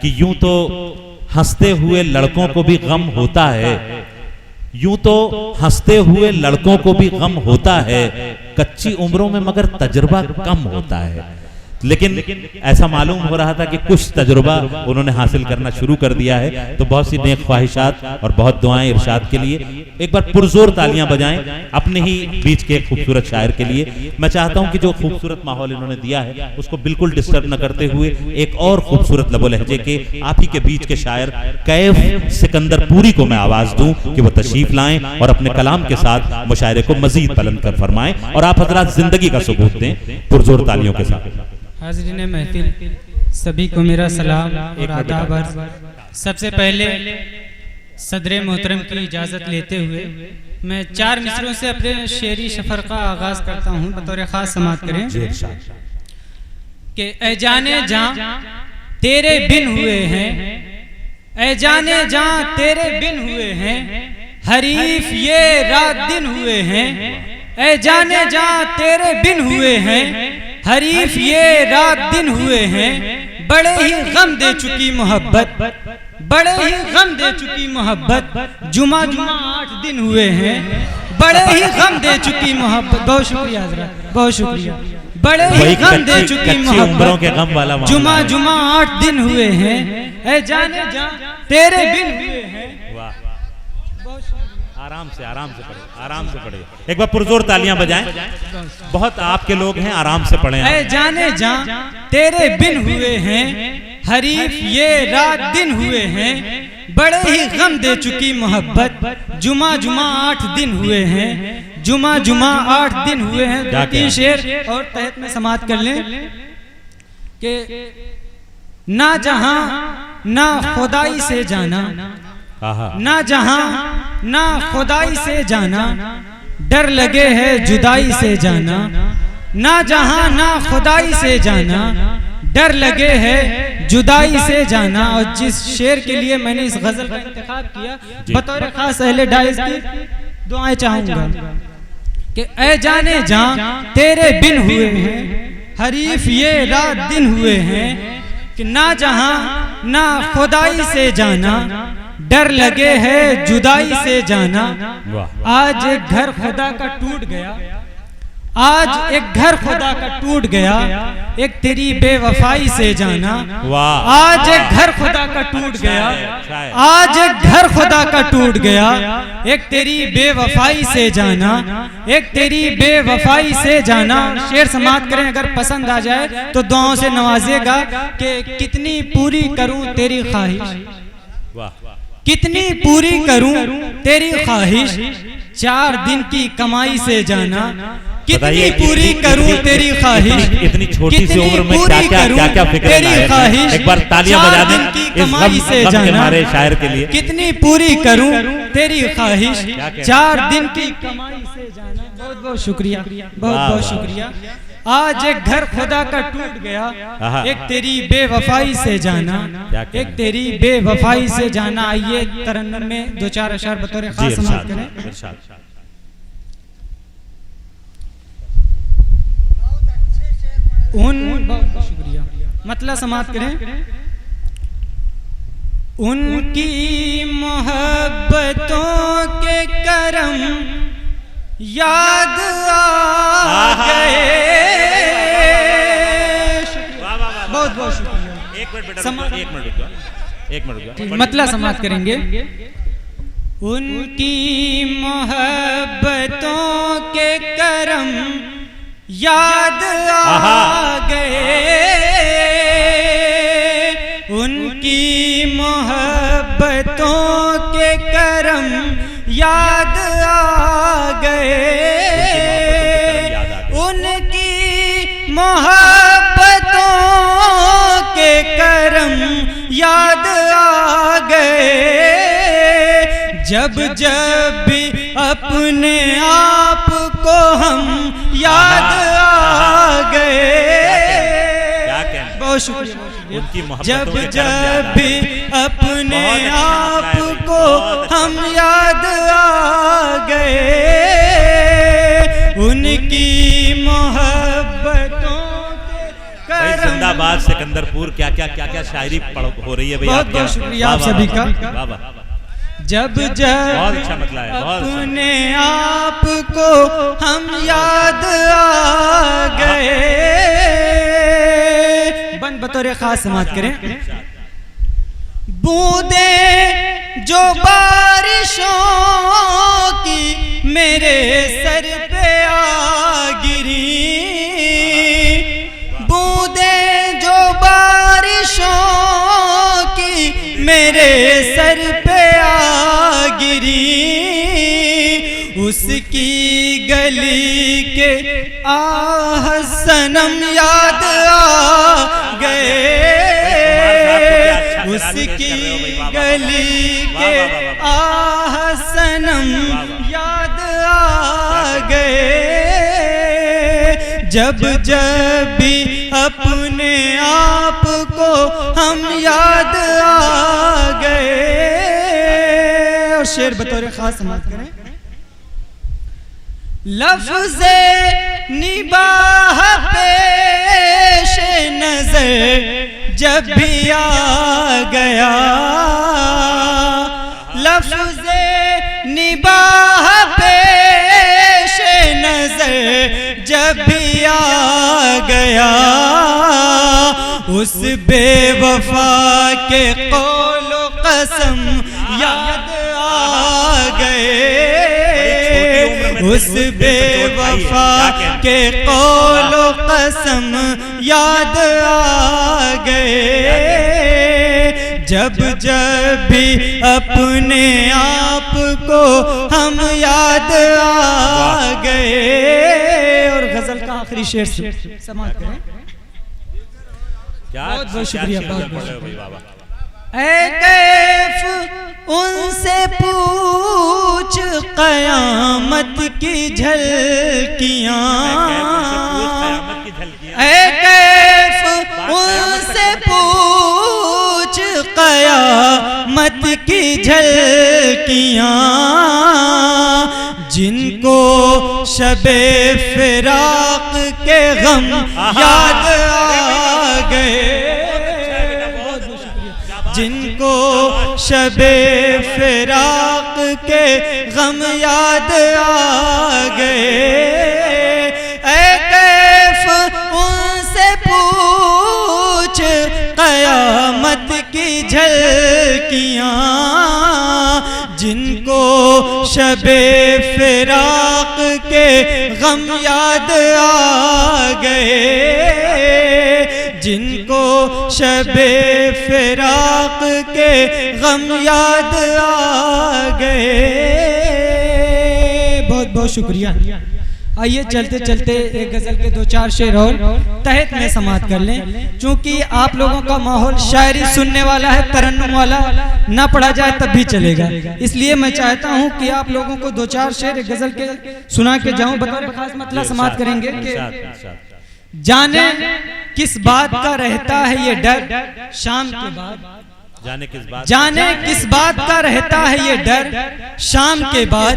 कि यूं तो हंसते हुए लड़कों को भी गम होता है, यूं तो हंसते हुए लड़कों को भी गम होता है, कच्ची उम्रों में मगर तजुर्बा कम होता है। लेकिन ऐसा मालूम हो रहा था कि कुछ तजुर्बा उन्होंने हासिल करना शुरू कर दिया है। तो बहुत सी नेक ख्वाहिशात और बहुत दुआएं इरशाद के लिए। एक बार पुरजोर तालियां बजाएं अपने ही बीच के खूबसूरत शायर के लिए। मैं चाहता हूं कि जो खूबसूरत माहौल इन्होंने दिया है उसको बिल्कुल डिस्टर्ब न करते हुए एक और खूबसूरत लबो लहजे के आप ही के बीच के शायर कैफ सिकंदरपुरी को मैं आवाज दूं कि वो तशरीफ लाएं और अपने कलाम के साथ मुशायरे को मजीद बुलंद कर फरमाएं और आप हजरात जिंदगी का सबूत दें पुरजोर तालियों के साथ। हाज़रीन महफिल सभी को मेरा सलाम और आदाब। सबसे पहले सदर मोहतरम की इजाज़त लेते हुए मैं 4 मिसरों से अपने शेरी सफ़र का आगाज़ करता हूँ। बतौर ख़ास समाअत करें कि ऐ जाने जां तेरे बिन हुए हैं, ऐ जाने जां तेरे बिन हुए हैं, हरीफ ये रात दिन हुए हैं, ऐ जाने जां तेरे बिन हुए हैं, हरीफ ये रात दिन हुए हैं, बड़े ही गम दे चुकी मोहब्बत, बड़े ही गम दे चुकी मोहब्बत, जुमा जुमा 8 दिन हुए हैं, बड़े ही गम दे चुकी मोहब्बत। बहुत शुक्रिया हज़रात, बहुत शुक्रिया। बड़े ही गम दे चुकी मोहब्बत, जुमा जुमा 8 दिन हुए हैं, ऐ जाने जा तेरे बिन हुए हैं। आराम से पढ़े, आराम से पढ़े। एक बार पुरजोर तालियां बजाएं। बहुत आपके लोग हैं, आराम से पढ़ें। ऐ जाने जा तेरे बिन हुए हैं, हरीफ ये रात दिन हुए हैं, बड़े ही गम दे चुकी मोहब्बत, जुमा जुमा 8 दिन हुए हैं, जुमा जुमा 8 दिन हुए हैं। 3 शेर और तहत में समाअत कर लें कि ना जहां ना खुदाई से जाना, ना जहां ना खुदाई से जाना, डर लगे है जुदाई से जाना, ना जहां ना खुदाई से जाना, डर लगे है जुदाई से जाना। और जिस शेर के लिए मैंने इस गजल का इंतखाब किया बतौर खास अहले डाइस की दुआएं चाहूंगा कि ऐ जाने जा तेरे बिन हुए हैं, हरीफ ये रात दिन हुए हैं, कि ना जहां ना खुदाई से जाना, डर लगे है जुदाई से जाना। आज एक घर खुदा का टूट गया, आज एक घर खुदा का टूट गया, एक तेरी बेवफाई से जाना। आज एक घर खुदा का टूट गया, आज एक घर खुदा का टूट गया, एक तेरी बेवफाई से जाना, एक तेरी बेवफाई से जाना। शेर समाअत करें, अगर पसंद आ जाए तो दुआओं से नवाजेगा कि कितनी पूरी करूं तेरी ख्वाहिश, कितनी पूरी करूं तेरी ख्वाहिश, 4 दिन की कमाई से जाना, कितनी पूरी करूं तेरी ख्वाहिश, इतनी छोटी सी उम्र में क्या फिक्र तेरी ख्वाहिश, एक बार तालियां बजा दें की कमाई से जाना, हमारे शायर के लिए। कितनी पूरी करूं तेरी ख्वाहिश, 4 दिन की कमाई से जाना। बहुत बहुत शुक्रिया, बहुत बहुत शुक्रिया। आज एक घर खुदा का टूट गया, एक तेरी बेवफाई से जाना, एक तेरी बेवफाई से जाना। आइए तरन्नुम में 2-4 अशआर बतौर खास समाअत करें। बहुत शुक्रिया, मतलब समाअत करें। उनकी मोहब्बतों के करम याद आ गए। बहुत बहुत शुक्रिया। एक मिनट मतलब समाअत करेंगे। उनकी मोहब्बतों के करम याद आ गए, उनकी मोहब्बतों के करम याद आ गए, उनकी मोहब्बतों के करम याद आ गए। जब जब भी अपने आप को हम याद आ गए। बहुत शुक्रिया। जब जब भी अपने आप को हम याद आ गए, उनकी मोहब्बतों के करम जिंदाबाद सिकंदरपुर, क्या क्या क्या क्या शायरी हो रही है भैया। बहुत बहुत शुक्रिया आप सभी का। जब जब अपने आप को हम याद आ गए, बंद बतौर खास समात करें। बूंदे जो बारिशों की मेरे सर पे आ गिरी, बूंदे जो बारिशों की मेरे सर पे आ गिरी, उसकी गली के आह सनम याद आ गए, उसकी गली के आह सनम याद आ गए। जब जब भी अपने आप को हम याद आ गए। और शेर बतौर खास समात करें। लफ्ज़े निबाह पेश नजर जब भी आ गया, लफ्ज़े निबाह पेश नजर जब भी आ गया, उस बेवफा के कौलो कसम याद आ गए, उस बेवफा के कौलो कसम याद आ गए। जब जब भी अपने आप को हम याद आ गए। और गजल का आखिरी शेर समाप्त करें। बहुत बहुत शुक्रिया, बहुत बहुत। ऐ कैफ उनसे पूछ कयामत की झलकियां, ऐ कैफ उनसे पूछ कयामत की झलकियां, जिनको शबे फिराक के गम याद आ गए, जिनको शबे फिराक के गम याद आ गए। ऐ कैफ उनसे पूछ कयामत की झलकियां, जिनको शबे फिराक के गम याद आ गए, जिनको शबे फिराक के गम याद आ गए। बहुत बहुत शुक्रिया। आइए चलते चलते एक गजल के दो चार शेर और तहत में समाप्त कर लें। चूंकि आप लोगों का माहौल शायरी सुनने वाला है, तरन्नुम वाला, ना पढ़ा जाए तब भी चलेगा, इसलिए मैं चाहता हूं कि आप लोगों को दो चार शेर गजल के सुना के जाऊं। बतौर खास मतलब समाप्त करेंगे कि जाने किस बात का रहता है ये डर शाम के बाद, जाने किस बात का रहता है ये डर शाम के बाद,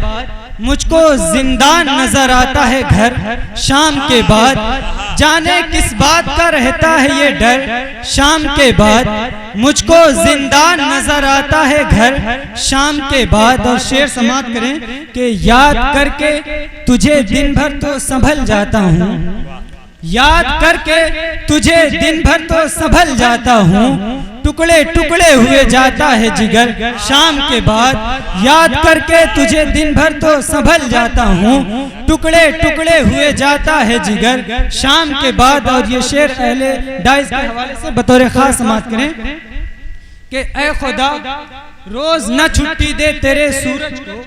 मुझको जिंदान नजर आता है घर शाम के बाद, जाने किस बात का रहता है ये डर शाम के बाद, मुझको जिंदान नजर आता है घर शाम के बाद। और शेर समाप्त करें कि याद करके तुझे दिन भर तो संभल जाता हूँ, याद करके तुझे दिन भर तो संभल जाता हूँ, टुकड़े टुकड़े हुए जाता है जिगर शाम के बाद, याद करके तुझे दिन भर तो संभल जाता हूँ, टुकड़े टुकड़े हुए जाता है जिगर शाम के बाद। और ये शेर अहले डाइस के हवाले से बतौर खास समाप्त करें कि ऐ खुदा रोज न छुट्टी दे तेरे सूरज को,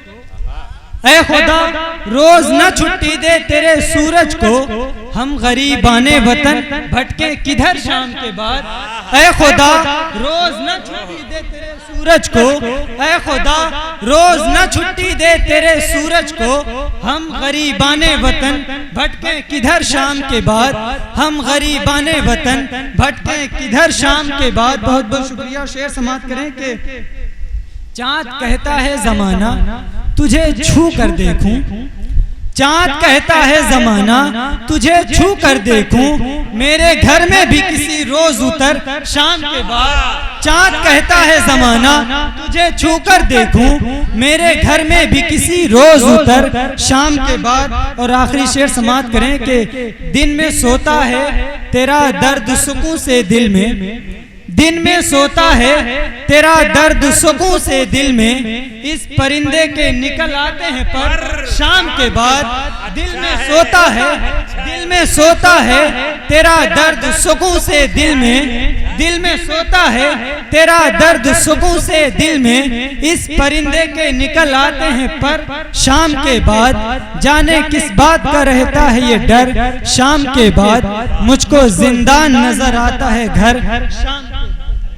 ऐ खुदा रोज न छुट्टी दे तेरे सूरज को, हम गरीबाने वतन भटके किधर शाम के बाद, ऐ खुदा रोज न छुट्टी दे तेरे सूरज को, ऐ खुदा रोज न छुट्टी दे तेरे सूरज को, हम गरीबाने वतन भटके किधर शाम के बाद, हम गरीबाने वतन भटके किधर शाम के बाद। बहुत बहुत शुक्रिया। शेर समाप्त करें कि चाँद कहता है जमाना तुझे छू कर देखूं, चांद कहता है जमाना तुझे छू कर देखूं, मेरे घर में भी किसी रोज उतर शाम के बाद। चांद कहता है जमाना तुझे छू कर देखूं, मेरे घर में भी किसी रोज उतर शाम के बाद। और आखिरी शेर समाप्त करें कि दिन में सोता है तेरा दर्द सुकून से दिल में, दिन में सोता है तेरा दर्द सुकून से दिल में, इस परिंदे के निकल आते हैं पर शाम के बाद। दिल में सोता है, दिल में सोता है तेरा दर्द सुकून से दिल में, दिल में सोता है तेरा दर्द सुकून से दिल में, इस परिंदे के निकल आते हैं पर शाम के बाद। जाने किस बात का रहता है ये डर शाम के बाद, मुझको जिंदान नजर आता है घर शाम।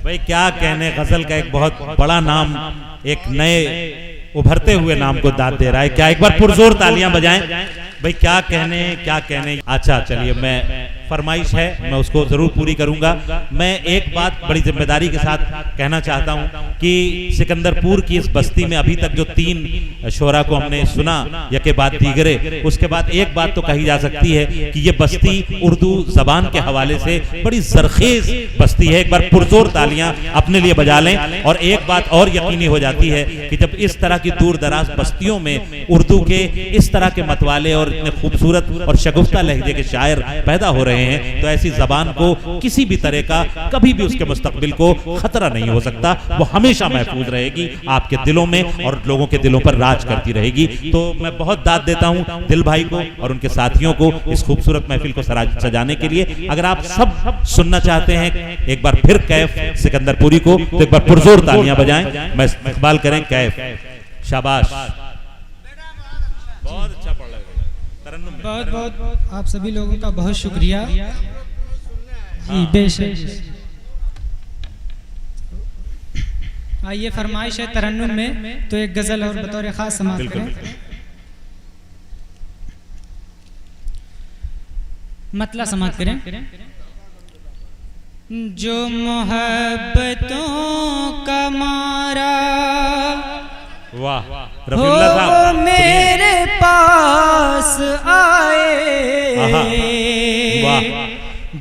भाई क्या कहने, गजल का एक बहुत बड़ा नाम एक नए उभरते हुए नाम को दाद दे रहा है। क्या एक बार पुरजोर तालियां बजाएं भाई, क्या कहने क्या कहने। अच्छा चलिए, मैं फरमाइश है मैं उसको जरूर पूरी करूंगा। मैं एक बात बड़ी जिम्मेदारी के साथ कहना चाहता हूं कि सिकंदरपुर की इस बस्ती में अभी तक जो 3 शोरा को हमने सुना यके बाद दीगरे, उसके बाद एक बात तो कही जा सकती है कि ये बस्ती उर्दू जबान के हवाले से बड़ी जरखेज बस्ती है। एक बार पुरजोर तालियां अपने लिए बजा लें। और एक बात और यकीनी हो जाती है कि जब इस तरह की दूर दराज बस्तियों में उर्दू के इस तरह के मतवाले और इतने खूबसूरत और शगुफ्ता लहजे के शायर पैदा हो रहे हैं, तो ऐसी जबान को किसी भी तरह का कभी भी उसके मुस्तकबिल को खतरा नहीं हो सकता। वो हमेशा महफूज रहेगी आपके दिलों में और लोगों के दिलों पर राज करती रहेगी। तो मैं बहुत दाद देता हूं दिल भाई को और उनके साथियों को इस खूबसूरत महफिल को सजाने के लिए। अगर आप सब सुनना चाहते हैं एक बार फिर कैफ सिकंदरपुरी को, तो एक बार पुरजोर तालियां बजाएं, मैं इकबाल करें कैफ। शाबाश, बहुत अच्छा पढ़ रहे हो। बहुत बहुत आप सभी लोगों का बहुत शुक्रिया। बेशक आइए, फरमाइश है तरन्नुम में, तो एक गजल और बतौर खास समाप्त करें। मतला समाप्त करें। जो मोहब्बतों का मारा वाह हो मेरे पास आए,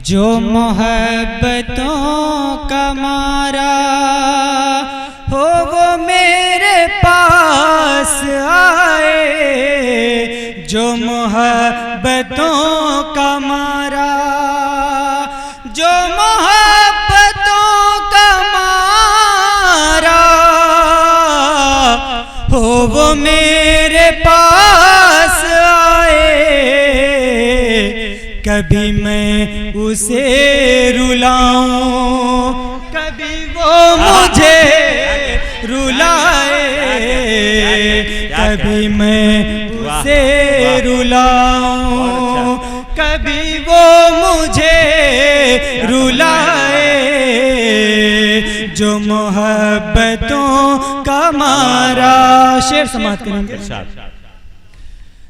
जो मोहब्बतों का मारा हो वो मेरे पास आए, जो मोहब्बतों का मारा, जो मोहब्बतों का मारा हो वो मेरे पास आए, कभी मैं उसे रुलाऊं कभी वो मुझे रुलाए, कभी मैं उसे रुलाऊं कभी वो मुझे रुलाए, जो मोहब्बतों का मारा। शेर समाप्त करेंगे।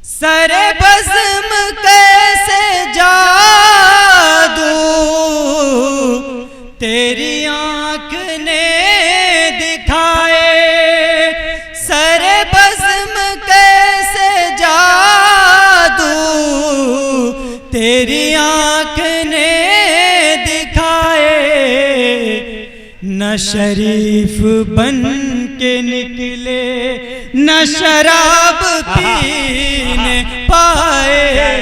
सरे बज़्म कैसे जादू तेरी आँख ने दिखाए, सरे बज़्म कैसे जादू तेरी आँख ने दिखाए, न शरीफ बन के निकले न शराब पीने पाए,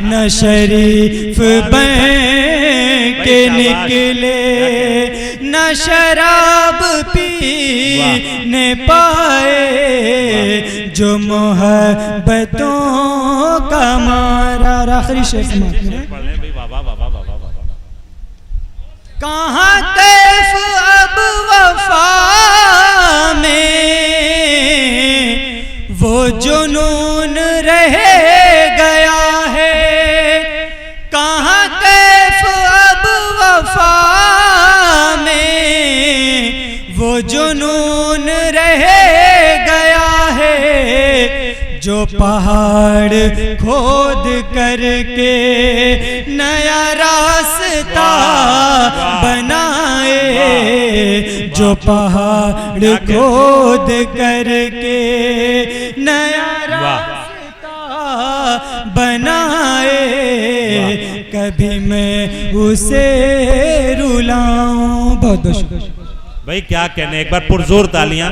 न शरीफ बन के निकले न शराब पीने पाए, जो मोहब्बतों का मारा। आखिरी शेर कहाँ कैफ अब वफा में वो जुनून रह गया है, कहाँ कैफ अब वफा में वो जुनून रह गया है, जो पहाड़ खोद करके नया रास्ता बनाए, जो पहाड़ खोद करके नया रास्ता बनाए, कभी मैं उसे रुलाऊं। बहुत बहुत भाई क्या कहने, एक बार पुरजोर तालियां।